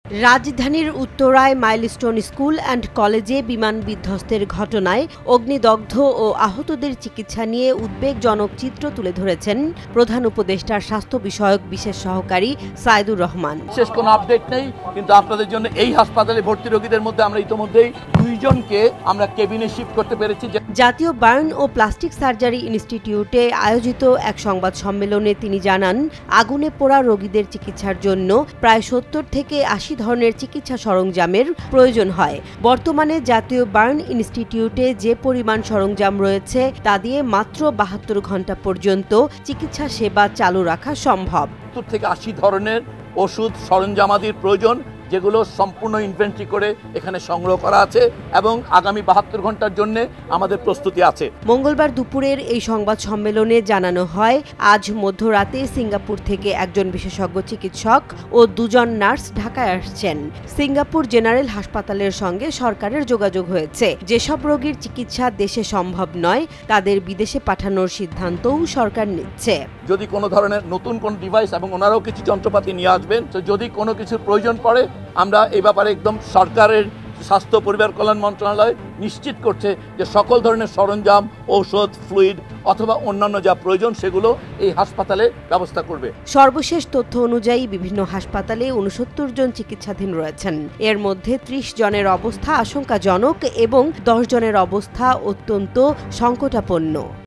রাজধানীর উত্তরায় milestone school and কলেজে বিমান বিধ্বস্তের ঘটনায় অগ্নিদগ্ধ ও আহতদের চিকিৎসা নিয়ে উদ্বেগজনক চিত্র তুলে ধরেছেন প্রধান উপদেষ্টার স্বাস্থ্য বিষয়ক বিশেষ সহকারী সাইদুর রহমান। বিশেষ কোনো আপডেট নেই, কিন্তু আপনাদের জন্য এই হাসপাতালে ভর্তি রোগীদের মধ্যে আমরা ইতিমধ্যেই 2 জনকে আমরা কেবিনে শিফট করতে পেরেছি। জাতীয় বার্ন ও প্লাস্টিক সার্জারি ইনস্টিটিউটে আয়োজিত এক সংবাদ সম্মেলনে তিনি জানান, আগুনে পোড়া রোগীদের চিকিৎসার জন্য প্রায় 70 থেকে 80 ধরনের চিকিৎসা সরঞ্জামের প্রয়োজন হয়। বর্তমানে জাতীয় বার্ন ইনস্টিটিউটে যে পরিমাণ সরঞ্জাম রয়েছে তা দিয়ে মাত্র 72 ঘন্টা পর্যন্ত চিকিৎসা সেবা চালু রাখা সম্ভব। 70 থেকে 80 ধরনের ওষুধ সরঞ্জামাদির প্রয়োজন, যেগুলো সম্পূর্ণ ইনভেন্টরি করে এখানে সংগ্রহ করা আছে এবং আগামী 72 ঘন্টার জন্য আমাদের প্রস্তুতি আছে। মঙ্গলবার দুপুরের এই সংবাদ সম্মেলনে জানানো হয়, আজ মধ্যরাতে সিঙ্গাপুর থেকে একজন বিশেষজ্ঞ চিকিৎসক ও 2 জন নার্স ঢাকায় আসছেন। সিঙ্গাপুর জেনারেল হাসপাতালের সঙ্গে সরকারের যোগাযোগ হয়েছে। যেসব রোগীর চিকিৎসা দেশে সম্ভব নয় তাদের বিদেশে পাঠানোর সিদ্ধান্তও সরকার নিচ্ছে। যদি কোনো ধরনের নতুন কোন ডিভাইস এবং ওনারাও কিছু যন্ত্রপাতি নিয়ে আসবেন, তো যদি কোনো কিছুর প্রয়োজন পড়ে আমরা এই ব্যাপারে একদম সরকারের স্বাস্থ্য পরিবার কল্যাণ মন্ত্রণালয় নিশ্চিত করছে যে সকল ধরনের সরঞ্জাম, ঔষধ, ফ্লুইড অথবা অন্যান্য যা প্রয়োজন সেগুলো এই হাসপাতালে ব্যবস্থা করবে। সর্বশেষ তথ্য অনুযায়ী বিভিন্ন হাসপাতালে 69 জন চিকিৎসাধীন রয়েছেন। এর মধ্যে 30 জনের অবস্থা আশঙ্কাজনক এবং 10 জনের অবস্থা অত্যন্ত সংকটাপন্ন।